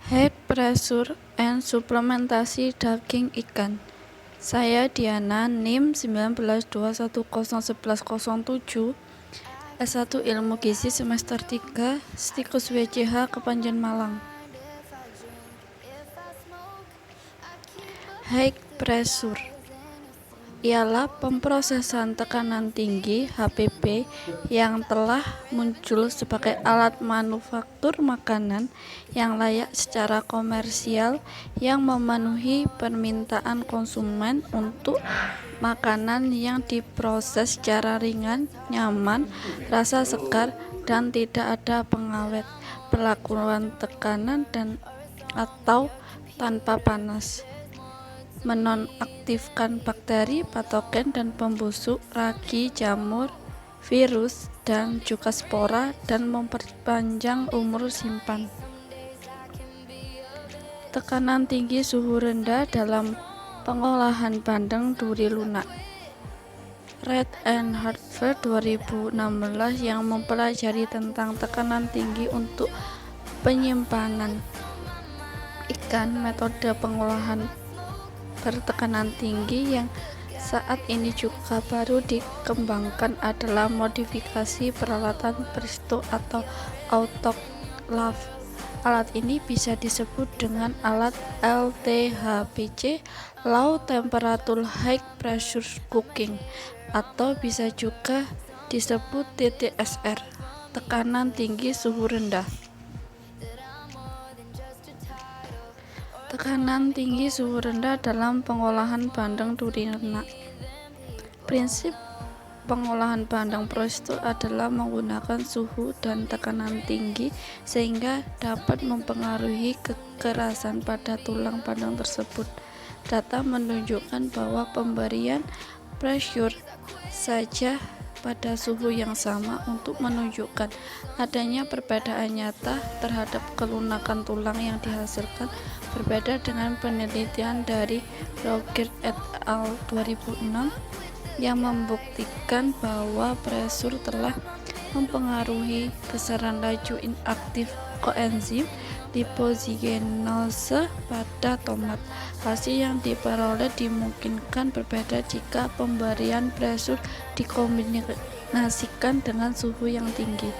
High pressure and suplementasi daging ikan. Saya Diana, NIM 1921011107, S1 Ilmu Gizi semester 3, Stikus WCH Kepanjen Malang. High pressure ialah pemrosesan tekanan tinggi (HPP) yang telah muncul sebagai alat manufaktur makanan yang layak secara komersial yang memenuhi permintaan konsumen untuk makanan yang diproses secara ringan, nyaman, rasa segar, dan tidak ada pengawet, perlakuan tekanan dan atau tanpa panas, menonaktifkan bakteri, patogen dan pembusuk, ragi, jamur, virus, dan juga spora, dan memperpanjang umur simpan. Tekanan tinggi suhu rendah dalam pengolahan bandeng duri lunak. Red and Hartford 2016 yang mempelajari tentang tekanan tinggi untuk penyimpanan ikan. Metode pengolahan bertekanan tinggi yang saat ini juga baru dikembangkan adalah modifikasi peralatan presto atau autoclave. Alat ini bisa disebut dengan alat LTHPC, Low Temperature High Pressure Cooking, atau bisa juga disebut TTSR, tekanan tinggi suhu rendah. Tekanan tinggi suhu rendah dalam pengolahan bandeng duri lunak. Prinsip pengolahan bandeng presto adalah menggunakan suhu dan tekanan tinggi sehingga dapat mempengaruhi kekerasan pada tulang bandeng tersebut. Data menunjukkan bahwa pemberian pressure saja pada suhu yang sama untuk menunjukkan adanya perbedaan nyata terhadap kelunakan tulang yang dihasilkan, berbeda dengan penelitian dari Roger et al. 2006 yang membuktikan bahwa pressure telah mempengaruhi besaran laju inaktif koenzim lipoxygenase pada tomat. Hasil yang diperoleh dimungkinkan berbeda jika pemberian pressure dikombinasikan dengan suhu yang tinggi.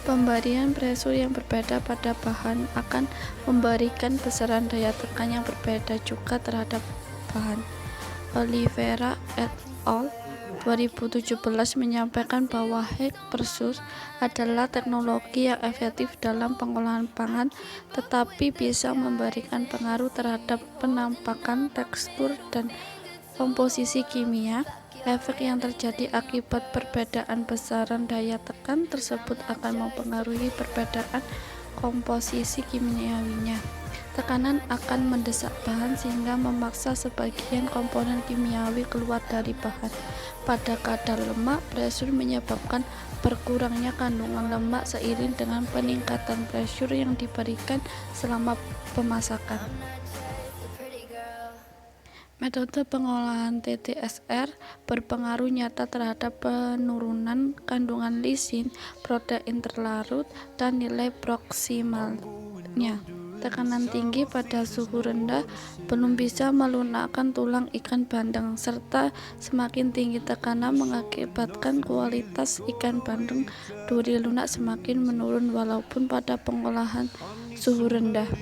Pemberian pressure yang berbeda pada bahan akan memberikan besaran daya tekan yang berbeda juga terhadap bahan. Oliveira et al. 2017 menyampaikan bahwa high pressure adalah teknologi yang efektif dalam pengolahan pangan, tetapi bisa memberikan pengaruh terhadap penampakan, tekstur, dan komposisi kimia. Efek yang terjadi akibat perbedaan besaran daya tekan tersebut akan mempengaruhi perbedaan komposisi kimiawinya. Tekanan akan mendesak bahan sehingga memaksa sebagian komponen kimiawi keluar dari bahan. Pada kadar lemak, pressure menyebabkan berkurangnya kandungan lemak seiring dengan peningkatan pressure yang diberikan selama pemasakan. Metode pengolahan TTSR berpengaruh nyata terhadap penurunan kandungan lisin, protein terlarut, dan nilai proksimalnya. Tekanan tinggi pada suhu rendah belum bisa melunakkan tulang ikan bandeng, serta semakin tinggi tekanan mengakibatkan kualitas ikan bandeng duri lunak semakin menurun walaupun pada pengolahan suhu rendah.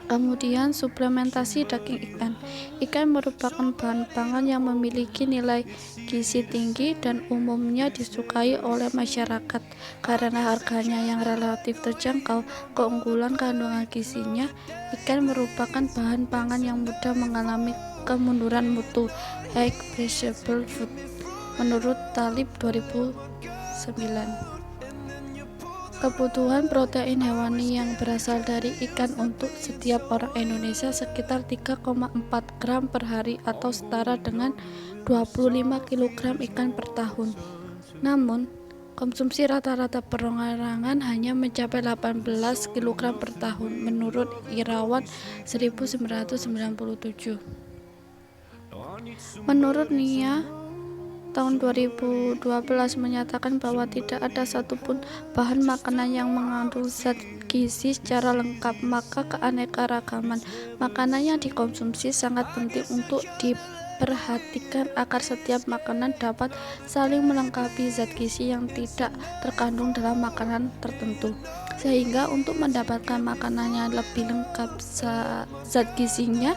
Kemudian, suplementasi daging ikan. Ikan merupakan bahan pangan yang memiliki nilai gizi tinggi dan umumnya disukai oleh masyarakat karena harganya yang relatif terjangkau. Keunggulan kandungan gizinya, ikan merupakan bahan pangan yang mudah mengalami kemunduran mutu, high perishable food, menurut Talib 2009. Kebutuhan protein hewani yang berasal dari ikan untuk setiap orang Indonesia sekitar 3,4 gram per hari atau setara dengan 25 kg ikan per tahun. Namun, konsumsi rata-rata perorangan hanya mencapai 18 kg per tahun menurut Irawan 1997. Menurut NIA, tahun 2012 menyatakan bahwa tidak ada satupun bahan makanan yang mengandung zat gizi secara lengkap, maka keanekaragaman makanan yang dikonsumsi sangat penting untuk diperhatikan agar setiap makanan dapat saling melengkapi zat gizi yang tidak terkandung dalam makanan tertentu, sehingga untuk mendapatkan makanan yang lebih lengkap zat gizinya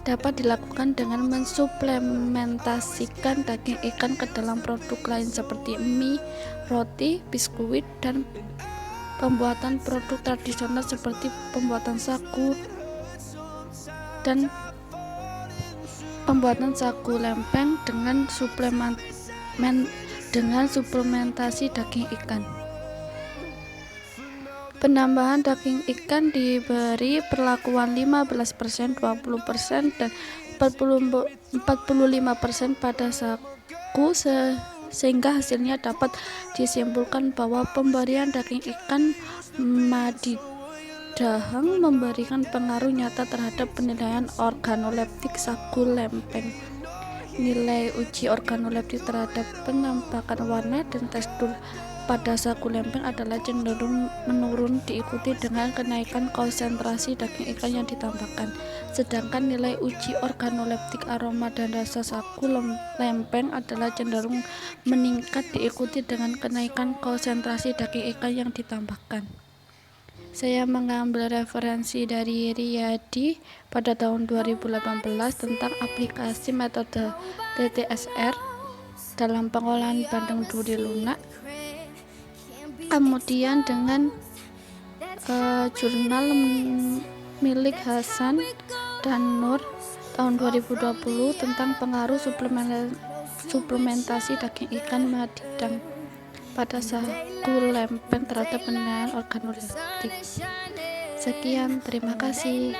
dapat dilakukan dengan mensuplementasikan daging ikan ke dalam produk lain seperti mie, roti, biskuit, dan pembuatan produk tradisional seperti pembuatan sagu lempeng dengan suplementasi daging ikan. Penambahan daging ikan diberi perlakuan 15%, 20%, dan 45% pada sagu sehingga hasilnya dapat disimpulkan bahwa pemberian daging ikan madidahang memberikan pengaruh nyata terhadap penilaian organoleptik sagu lempeng. Nilai uji organoleptik terhadap penampakan warna dan tekstur pada sagu lempeng adalah cenderung menurun diikuti dengan kenaikan konsentrasi daging ikan yang ditambahkan. Sedangkan nilai uji organoleptik aroma dan rasa sagu lempeng adalah cenderung meningkat diikuti dengan kenaikan konsentrasi daging ikan yang ditambahkan. Saya mengambil referensi dari Riyadi pada tahun 2018 tentang aplikasi metode TTSR dalam pengolahan bandeng duri lunak. Kemudian dengan jurnal milik Hasan dan Nur tahun 2020 tentang pengaruh suplementasi daging ikan madidang pada sagu lempeng terhadap penilaian organoleptik. Sekian, terima kasih.